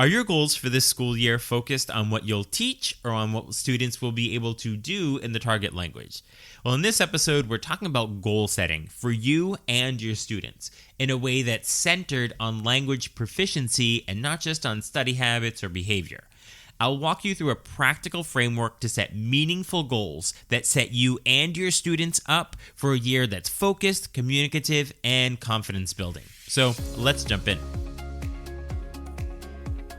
Are your goals for this school year focused on what you'll teach or on what students will be able to do in the target language? Well, in this episode, we're talking about goal setting for you and your students in a way that's centered on language proficiency and not just on study habits or behavior. I'll walk you through a practical framework to set meaningful goals that set you and your students up for a year that's focused, communicative, and confidence building. So let's jump in.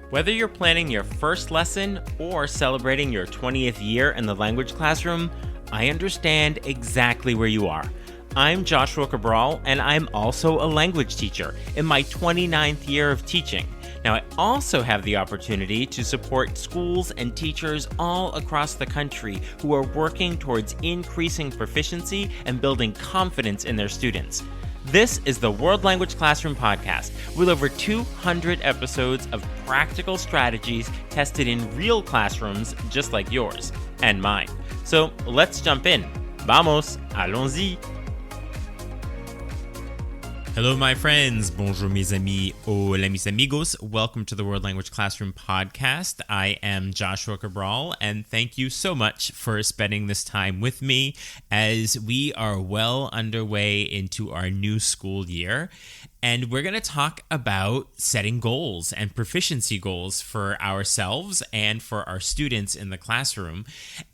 Whether you're planning your first lesson or celebrating your 20th year in the language classroom, I understand exactly where you are. I'm Joshua Cabral, and I'm also a language teacher in my 29th year of teaching. Now, I also have the opportunity to support schools and teachers all across the country who are working towards increasing proficiency and building confidence in their students. This is the World Language Classroom Podcast, with over 200 episodes of practical strategies tested in real classrooms just like yours and mine. So let's jump in. Vamos, allons-y. Hello, my friends. Bonjour, mes amis. Hola, mis amigos. Welcome to the World Language Classroom Podcast. I am Joshua Cabral, and thank you so much for spending this time with me as we are well underway into our new school year. And we're going to talk about setting goals and proficiency goals for ourselves and for our students in the classroom.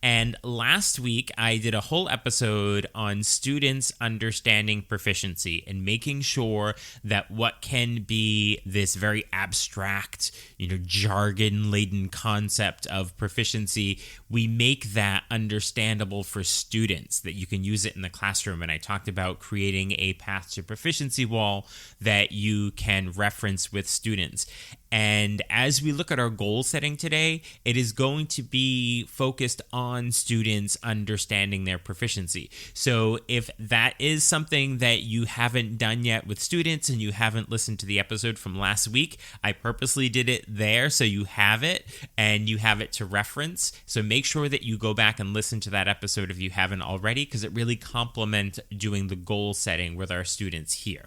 And last week, I did a whole episode on students understanding proficiency and making sure that what can be this very abstract, jargon-laden concept of proficiency, we make that understandable for students, that you can use it in the classroom. And I talked about creating a path to proficiency wall that you can reference with students. And as we look at our goal setting today, it is going to be focused on students understanding their proficiency. So if that is something that you haven't done yet with students and you haven't listened to the episode from last week, I purposely did it there so you have it and you have it to reference. So make sure that you go back and listen to that episode if you haven't already, because it really complements doing the goal setting with our students here.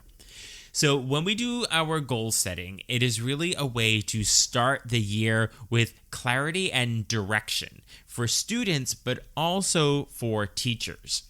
So when we do our goal setting, it is really a way to start the year with clarity and direction for students, but also for teachers.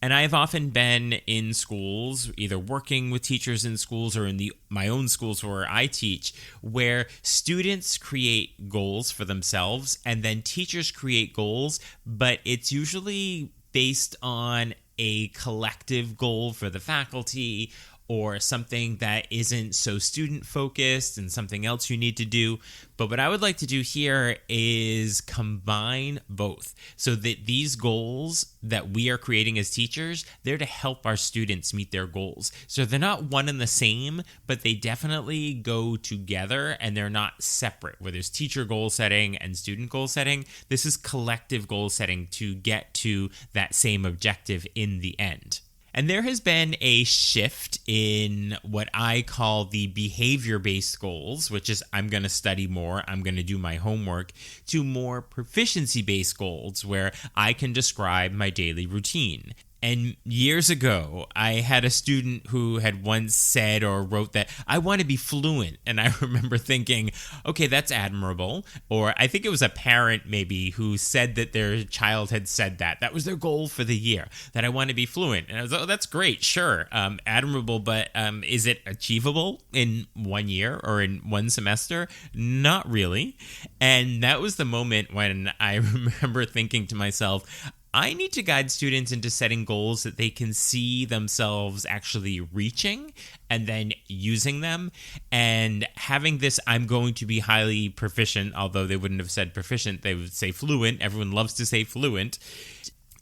And I've often been in schools, either working with teachers in schools or in my own schools where I teach, where students create goals for themselves and then teachers create goals, but it's usually based on a collective goal for the faculty or something that isn't so student-focused and something else you need to do. But what I would like to do here is combine both so that these goals that we are creating as teachers, they're to help our students meet their goals. So they're not one and the same, but they definitely go together and they're not separate. Where there's teacher goal setting and student goal setting, this is collective goal setting to get to that same objective in the end. And there has been a shift in what I call the behavior-based goals, which is I'm going to study more, I'm going to do my homework, to more proficiency-based goals where I can describe my daily routine. And years ago, I had a student who had once said or wrote that I want to be fluent. And I remember thinking, okay, that's admirable. Or I think it was a parent maybe who said that their child had said that. That was their goal for the year, that I want to be fluent. And I was like, oh, that's great. Sure. Admirable. But is it achievable in 1 year or in one semester? Not really. And that was the moment when I remember thinking to myself, I need to guide students into setting goals that they can see themselves actually reaching and then using them. And having this, I'm going to be highly proficient, although they wouldn't have said proficient, they would say fluent. Everyone loves to say fluent.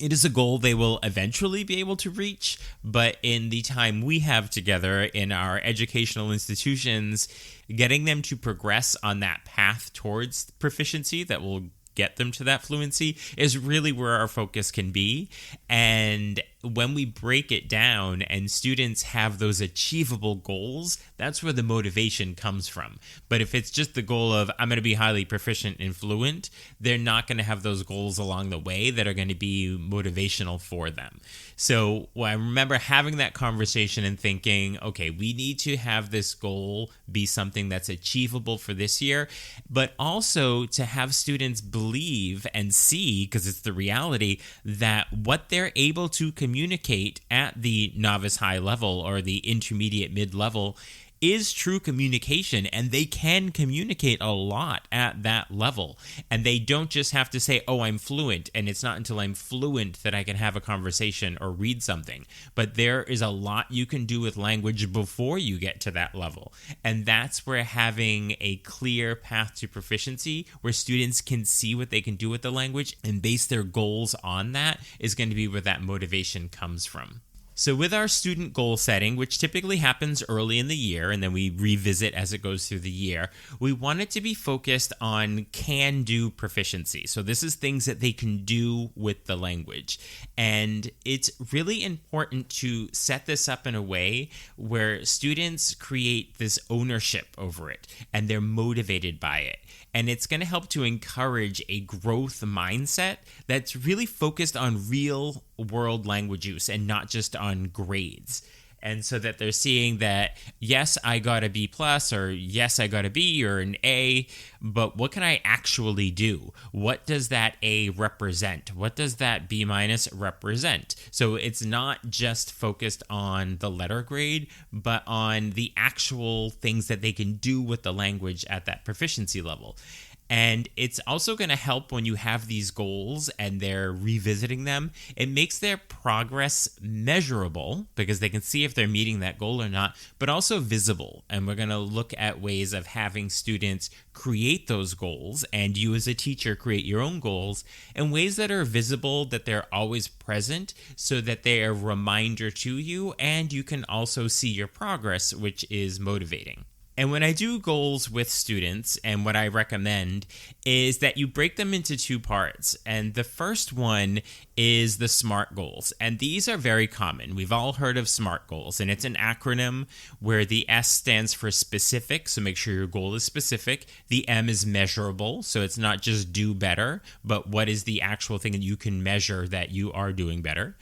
It is a goal they will eventually be able to reach, but in the time we have together in our educational institutions, getting them to progress on that path towards proficiency that will get them to that fluency is really where our focus can be. And when we break it down and students have those achievable goals, that's where the motivation comes from. But if it's just the goal of, I'm going to be highly proficient and fluent, they're not going to have those goals along the way that are going to be motivational for them. So I remember having that conversation and thinking, okay, we need to have this goal be something that's achievable for this year, but also to have students believe and see, because it's the reality, that what they're able to communicate at the novice high level or the intermediate mid level is true communication, and they can communicate a lot at that level. And they don't just have to say, oh, I'm fluent, and it's not until I'm fluent that I can have a conversation or read something. But there is a lot you can do with language before you get to that level. And that's where having a clear path to proficiency, where students can see what they can do with the language and base their goals on that, is going to be where that motivation comes from. So with our student goal setting, which typically happens early in the year, and then we revisit as it goes through the year, we want it to be focused on can-do proficiency. So this is things that they can do with the language. And it's really important to set this up in a way where students create this ownership over it, and they're motivated by it. And it's going to help to encourage a growth mindset that's really focused on real world language use and not just on grades. And so that they're seeing that, yes, I got a B plus, or yes, I got a B or an A, but what can I actually do? What does that A represent? What does that B minus represent? So it's not just focused on the letter grade, but on the actual things that they can do with the language at that proficiency level. And it's also going to help when you have these goals and they're revisiting them. It makes their progress measurable because they can see if they're meeting that goal or not, but also visible. And we're going to look at ways of having students create those goals, and you as a teacher create your own goals in ways that are visible, that they're always present, so that they're a reminder to you, and you can also see your progress, which is motivating. And when I do goals with students, and what I recommend is that you break them into two parts. And the first one is the SMART goals. And these are very common. We've all heard of SMART goals, and it's an acronym where the S stands for specific, so make sure your goal is specific. The M is measurable, so it's not just do better, but what is the actual thing that you can measure that you are doing better.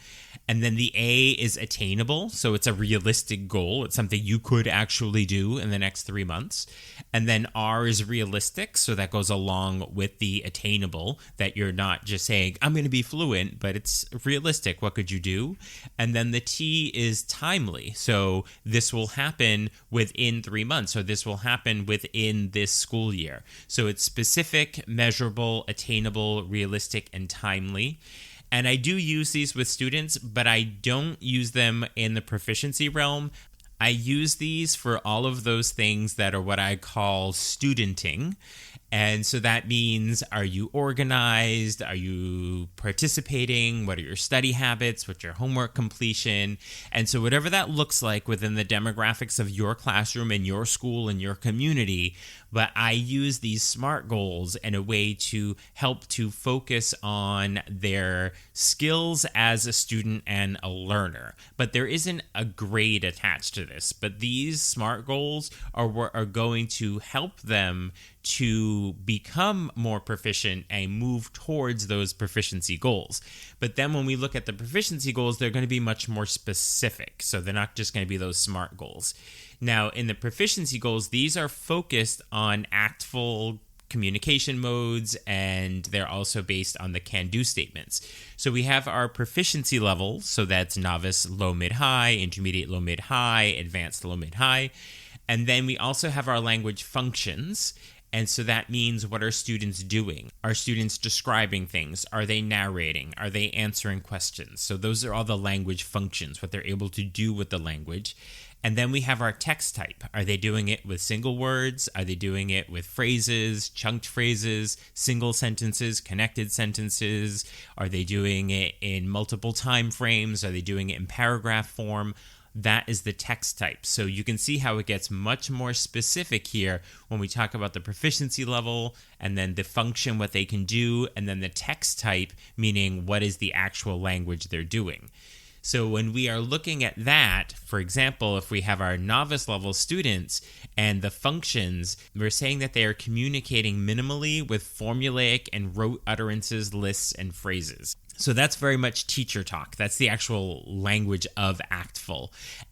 And then the A is attainable, so it's a realistic goal. It's something you could actually do in the next 3 months. And then R is realistic, so that goes along with the attainable, that you're not just saying, I'm going to be fluent, but it's realistic. What could you do? And then the T is timely, so this will happen within 3 months, so this will happen within this school year. So it's specific, measurable, attainable, realistic, and timely. And I do use these with students, but I don't use them in the proficiency realm. I use these for all of those things that are what I call studenting. And so that means, are you organized? Are you participating? What are your study habits? What's your homework completion? And so whatever that looks like within the demographics of your classroom and your school and your community, but I use these SMART goals in a way to help to focus on their skills as a student and a learner. But there isn't a grade attached to this. But these SMART goals are going to help them to become more proficient and move towards those proficiency goals. But then when we look at the proficiency goals, they're going to be much more specific. So they're not just going to be those SMART goals. Now, in the proficiency goals, these are focused on actful communication modes, and they're also based on the can-do statements. So we have our proficiency levels, so that's novice, low, mid, high, intermediate, low, mid, high, advanced, low, mid, high. And then we also have our language functions. And so that means, what are students doing? Are students describing things? Are they narrating? Are they answering questions? So those are all the language functions, what they're able to do with the language. And then we have our text type. Are they doing it with single words? Are they doing it with phrases, chunked phrases, single sentences, connected sentences? Are they doing it in multiple time frames? Are they doing it in paragraph form? That is the text type. So you can see how it gets much more specific here when we talk about the proficiency level, and then the function, what they can do, and then the text type, meaning what is the actual language they're doing. So when we are looking at that, for example, if we have our novice level students and the functions, we're saying that they are communicating minimally with formulaic and rote utterances, lists, and phrases. So that's very much teacher talk. That's the actual language of ACTFL.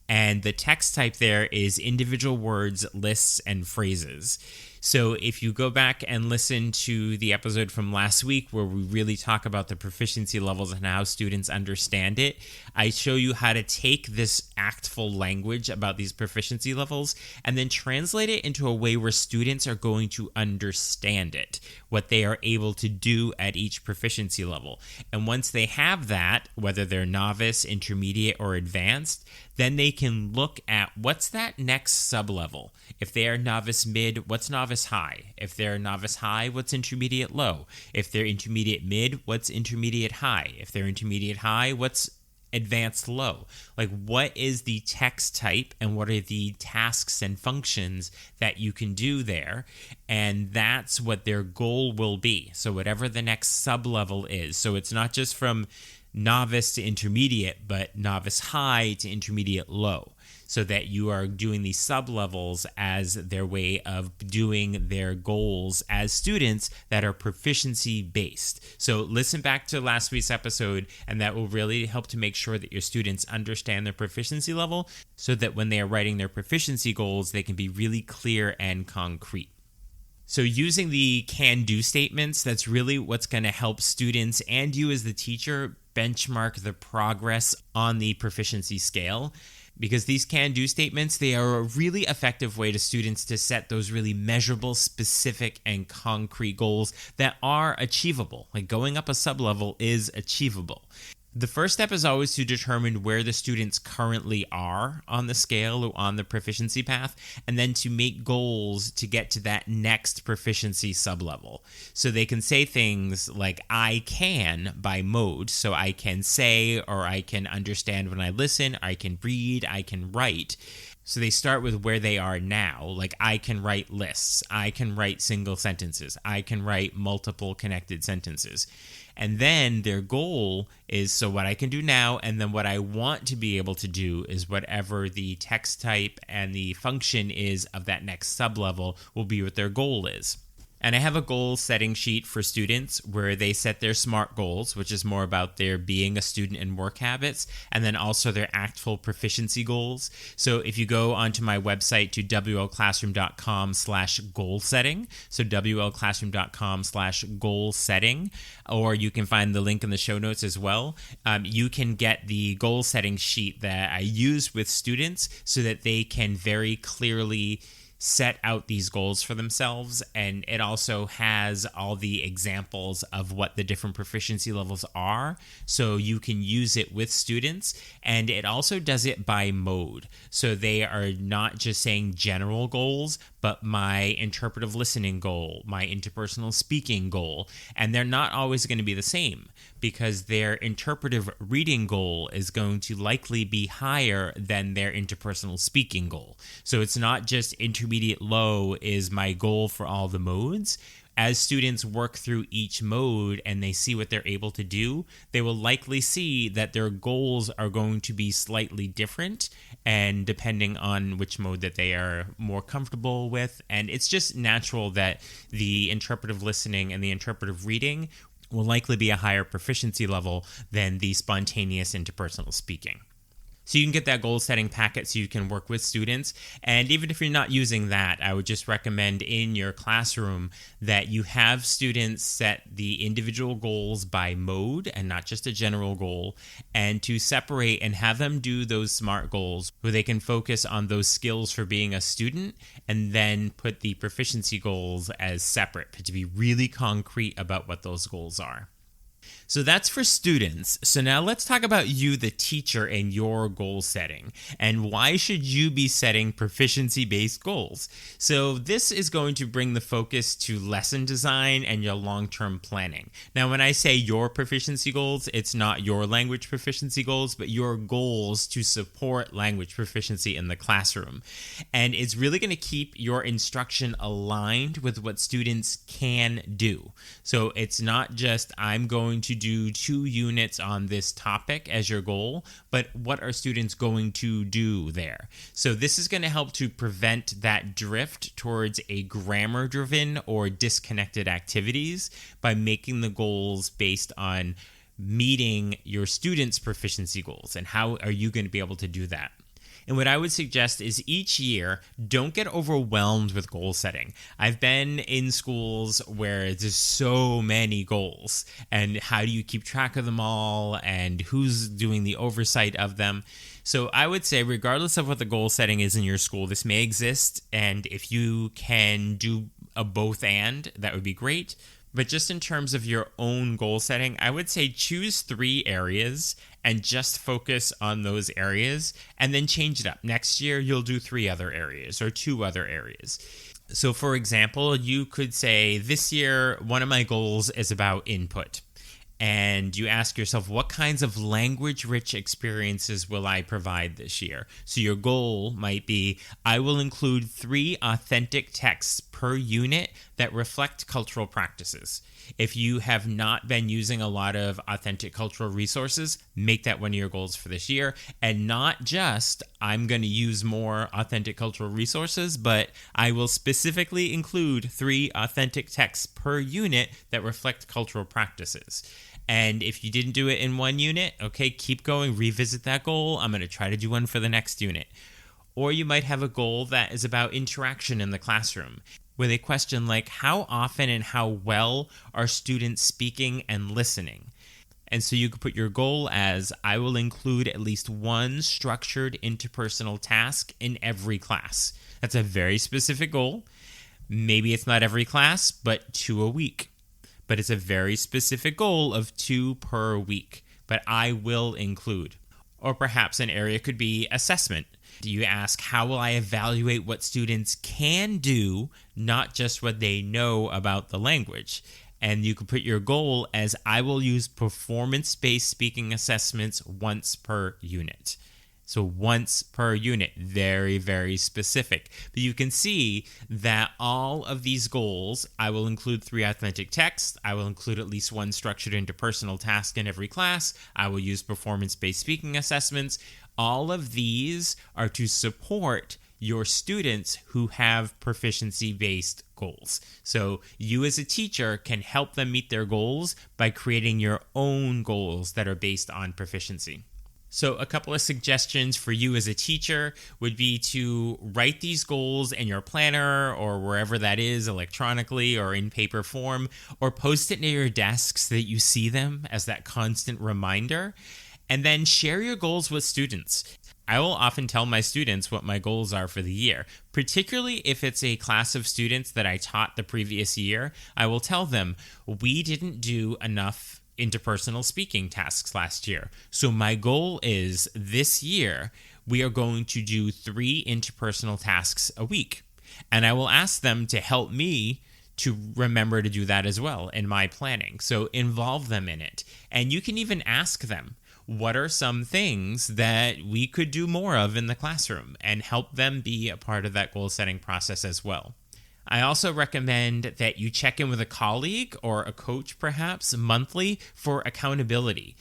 And the text type there is individual words, lists, and phrases. So if you go back and listen to the episode from last week where we really talk about the proficiency levels and how students understand it, I show you how to take this ACTFL language about these proficiency levels and then translate it into a way where students are going to understand it, what they are able to do at each proficiency level. And once they have that, whether they're novice, intermediate, or advanced, then they can look at what's that next sublevel. If they are novice mid, what's novice high? If they're novice high, what's intermediate low? If they're intermediate mid, what's intermediate high? If they're intermediate high, what's advanced low? Like, what is the text type and what are the tasks and functions that you can do there? And that's what their goal will be. So whatever the next sublevel is. So it's not just from novice to intermediate, but novice high to intermediate low, so that you are doing these sub-levels as their way of doing their goals as students that are proficiency-based. So listen back to last week's episode, and that will really help to make sure that your students understand their proficiency level so that when they are writing their proficiency goals, they can be really clear and concrete. So using the can-do statements, that's really what's going to help students and you as the teacher benchmark the progress on the proficiency scale. Because these can-do statements, they are a really effective way to students to set those really measurable, specific, and concrete goals that are achievable. Like going up a sublevel is achievable. The first step is always to determine where the students currently are on the scale or on the proficiency path, and then to make goals to get to that next proficiency sublevel. So they can say things like, I can by mode. So I can say, or I can understand when I listen, I can read, I can write. So they start with where they are now. Like, I can write lists, I can write single sentences, I can write multiple connected sentences. And then their goal is, so what I can do now, and then what I want to be able to do is whatever the text type and the function is of that next sublevel will be what their goal is. And I have a goal setting sheet for students where they set their SMART goals, which is more about their being a student and work habits, and then also their ACTFL proficiency goals. So if you go onto my website to wlclassroom.com/goal setting, so wlclassroom.com/goal setting, or you can find the link in the show notes as well, you can get the goal setting sheet that I use with students so that they can very clearly set out these goals for themselves. And it also has all the examples of what the different proficiency levels are, so you can use it with students. And it also does it by mode, so they are not just saying general goals, but my interpretive listening goal, my interpersonal speaking goal. And they're not always going to be the same, because their interpretive reading goal is going to likely be higher than their interpersonal speaking goal. So it's not just intermediate low is my goal for all the modes. As students work through each mode and they see what they're able to do, they will likely see that their goals are going to be slightly different, and depending on which mode that they are more comfortable with. And it's just natural that the interpretive listening and the interpretive reading will likely be a higher proficiency level than the spontaneous interpersonal speaking. So you can get that goal setting packet so you can work with students. And even if you're not using that, I would just recommend in your classroom that you have students set the individual goals by mode and not just a general goal, and to separate and have them do those SMART goals where they can focus on those skills for being a student, and then put the proficiency goals as separate to be really concrete about what those goals are. So that's for students. So now let's talk about you, the teacher, and your goal setting. And why should you be setting proficiency-based goals? So this is going to bring the focus to lesson design and your long-term planning. Now, when I say your proficiency goals, it's not your language proficiency goals, but your goals to support language proficiency in the classroom. And it's really going to keep your instruction aligned with what students can do. So it's not just I'm going going to do 2 units on this topic as your goal, but what are students going to do there? So this is going to help to prevent that drift towards a grammar-driven or disconnected activities by making the goals based on meeting your students' proficiency goals. And how are you going to be able to do that? And what I would suggest is each year, don't get overwhelmed with goal setting. I've been in schools where there's so many goals, and how do you keep track of them all, and who's doing the oversight of them? So I would say, regardless of what the goal setting is in your school, this may exist, and if you can do a both and, that would be great. But just in terms of your own goal setting, I would say choose 3 areas and just focus on those areas, and then change it up. Next year, you'll do 3 other areas or 2 other areas. So for example, you could say, this year, one of my goals is about input. And you ask yourself, what kinds of language-rich experiences will I provide this year? So your goal might be, I will include 3 authentic texts per unit that reflect cultural practices. If you have not been using a lot of authentic cultural resources, make that one of your goals for this year. And not just, I'm going to use more authentic cultural resources, but I will specifically include 3 authentic texts per unit that reflect cultural practices. And if you didn't do it in one unit, okay, keep going, revisit that goal. I'm going to try to do one for the next unit. Or you might have a goal that is about interaction in the classroom, with a question like, how often and how well are students speaking and listening? And so you could put your goal as, I will include at least 1 structured interpersonal task in every class. That's a very specific goal. Maybe it's not every class, but 2 a week. But it's a very specific goal of 2 per week, but I will include. Or perhaps an area could be assessment. You ask, how will I evaluate what students can do, not just what they know about the language? And you could put your goal as, I will use performance-based speaking assessments once per unit. So once per unit, very, very specific. But you can see that all of these goals, I will include 3 authentic texts, I will include at least 1 structured interpersonal task in every class, I will use performance-based speaking assessments. All of these are to support your students who have proficiency-based goals. So you as a teacher can help them meet their goals by creating your own goals that are based on proficiency. So a couple of suggestions for you as a teacher would be to write these goals in your planner or wherever that is, electronically or in paper form, or post it near your desk so that you see them as that constant reminder. And then share your goals with students. I will often tell my students what my goals are for the year, particularly if it's a class of students that I taught the previous year. I will tell them, we didn't do enough interpersonal speaking tasks last year. So my goal is, this year, we are going to do 3 interpersonal tasks a week. And I will ask them to help me to remember to do that as well in my planning. So involve them in it. And you can even ask them, what are some things that we could do more of in the classroom, and help them be a part of that goal setting process as well. I also recommend that you check in with a colleague or a coach perhaps monthly for accountability.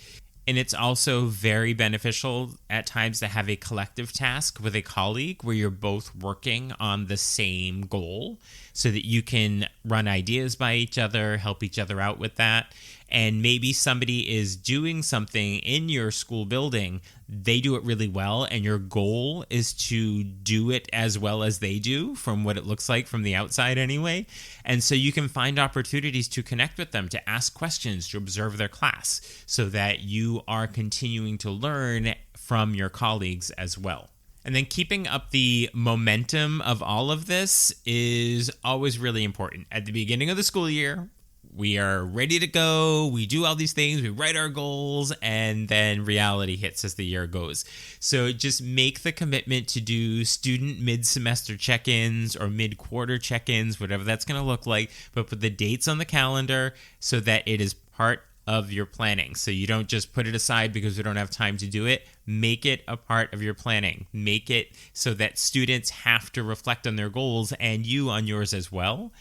And it's also very beneficial at times to have a collective task with a colleague where you're both working on the same goal so that you can run ideas by each other, help each other out with that. And maybe somebody is doing something in your school building, they do it really well, and your goal is to do it as well as they do, from what it looks like from the outside anyway. And so you can find opportunities to connect with them, to ask questions, to observe their class, so that you are continuing to learn from your colleagues as well. And then keeping up the momentum of all of this is always really important. At the beginning of the school year, we are ready to go, we do all these things, we write our goals, and then reality hits as the year goes. So just make the commitment to do student mid-semester check-ins or mid-quarter check-ins, whatever that's going to look like, but put the dates on the calendar so that it is part of your planning. So you don't just put it aside because we don't have time to do it. make it a part of your planning. Make it so that students have to reflect on their goals and you on yours as well.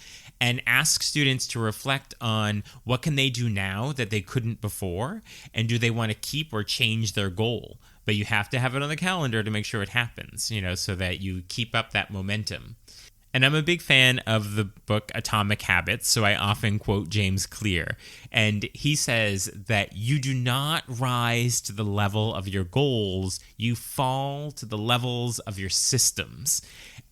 And ask students to reflect on what can they do now that they couldn't before, and do they want to keep or change their goal. But you have to have it on the calendar to make sure it happens, so that you keep up that momentum. And I'm a big fan of the book Atomic Habits, so I often quote James Clear. And he says that you do not rise to the level of your goals, you fall to the levels of your systems.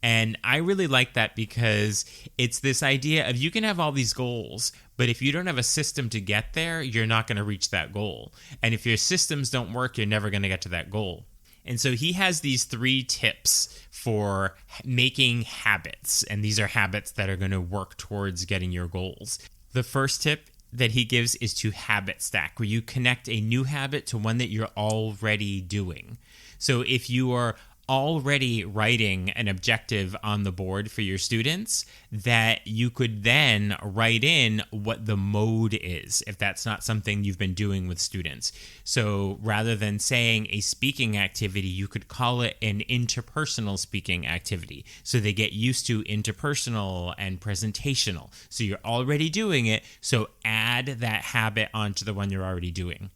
And I really like that because it's this idea of you can have all these goals, but if you don't have a system to get there, you're not going to reach that goal. And if your systems don't work, you're never going to get to that goal. And so he has these 3 tips for making habits, and these are habits that are going to work towards getting your goals. The first tip that he gives is to habit stack, where you connect a new habit to one that you're already doing. So if you are already writing an objective on the board for your students, that you could then write in what the mode is, if that's not something you've been doing with students. So rather than saying a speaking activity, you could call it an interpersonal speaking activity. So they get used to interpersonal and presentational. So you're already doing it, so add that habit onto the one you're already doing.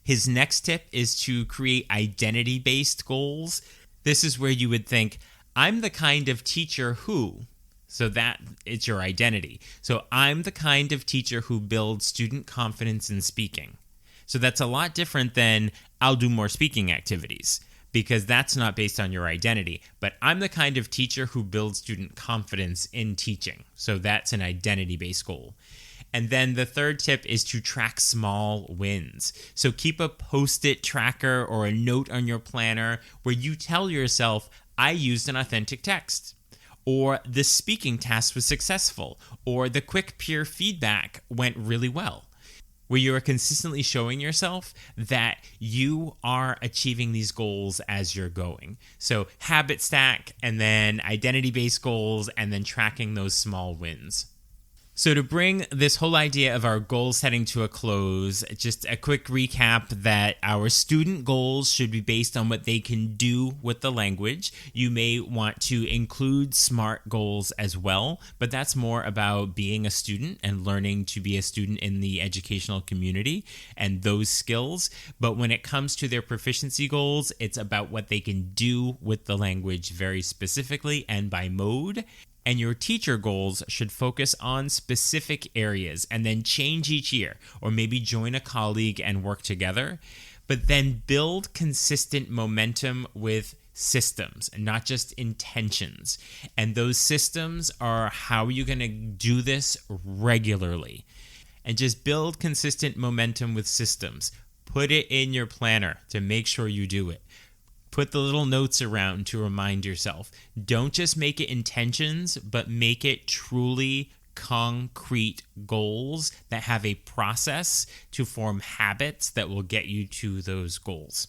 His next tip is to create identity-based goals. This is where you would think, I'm the kind of teacher who, so that it's your identity. So I'm the kind of teacher who builds student confidence in speaking. So that's a lot different than I'll do more speaking activities, because that's not based on your identity. But I'm the kind of teacher who builds student confidence in teaching. So that's an identity-based goal. And then the third tip is to track small wins. So keep a Post-it tracker or a note on your planner where you tell yourself, I used an authentic text, or the speaking test was successful, or the quick peer feedback went really well, where you are consistently showing yourself that you are achieving these goals as you're going. So habit stack, and then identity-based goals, and then tracking those small wins. So to bring this whole idea of our goal setting to a close, just a quick recap that our student goals should be based on what they can do with the language. You may want to include SMART goals as well, but that's more about being a student and learning to be a student in the educational community and those skills. But when it comes to their proficiency goals, it's about what they can do with the language very specifically and by mode. And your teacher goals should focus on specific areas and then change each year, or maybe join a colleague and work together. But then build consistent momentum with systems and not just intentions. And those systems are how you're going to do this regularly. And just build consistent momentum with systems. Put it in your planner to make sure you do it. Put the little notes around to remind yourself. Don't just make it intentions, but make it truly concrete goals that have a process to form habits that will get you to those goals.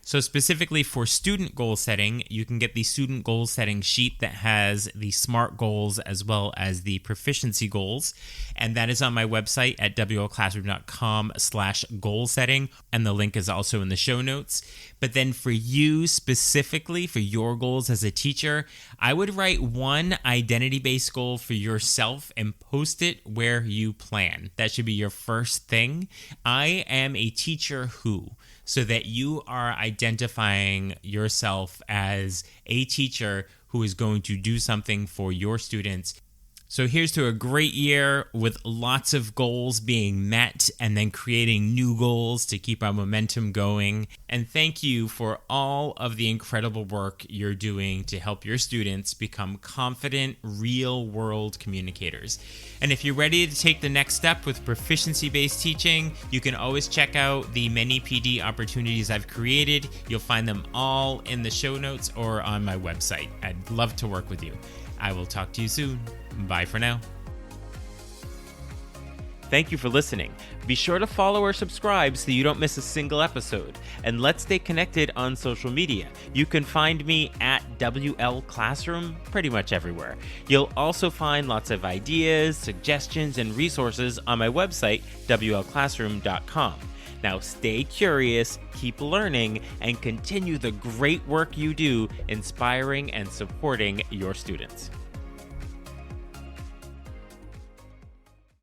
So specifically for student goal setting, you can get the student goal setting sheet that has the SMART goals as well as the proficiency goals. And that is on my website at wolclassroom.com/goal setting. And the link is also in the show notes. But then for you specifically, for your goals as a teacher, I would write one identity-based goal for yourself and post it where you plan. That should be your first thing. I am a teacher who, so that you are identifying yourself as a teacher who is going to do something for your students. So here's to a great year with lots of goals being met and then creating new goals to keep our momentum going. And thank you for all of the incredible work you're doing to help your students become confident, real-world communicators. And if you're ready to take the next step with proficiency-based teaching, you can always check out the many PD opportunities I've created. You'll find them all in the show notes or on my website. I'd love to work with you. I will talk to you soon. Bye for now. Thank you for listening. Be sure to follow or subscribe so you don't miss a single episode. And let's stay connected on social media. You can find me at WL Classroom pretty much everywhere. You'll also find lots of ideas, suggestions, and resources on my website, WLClassroom.com. Now stay curious, keep learning, and continue the great work you do inspiring and supporting your students.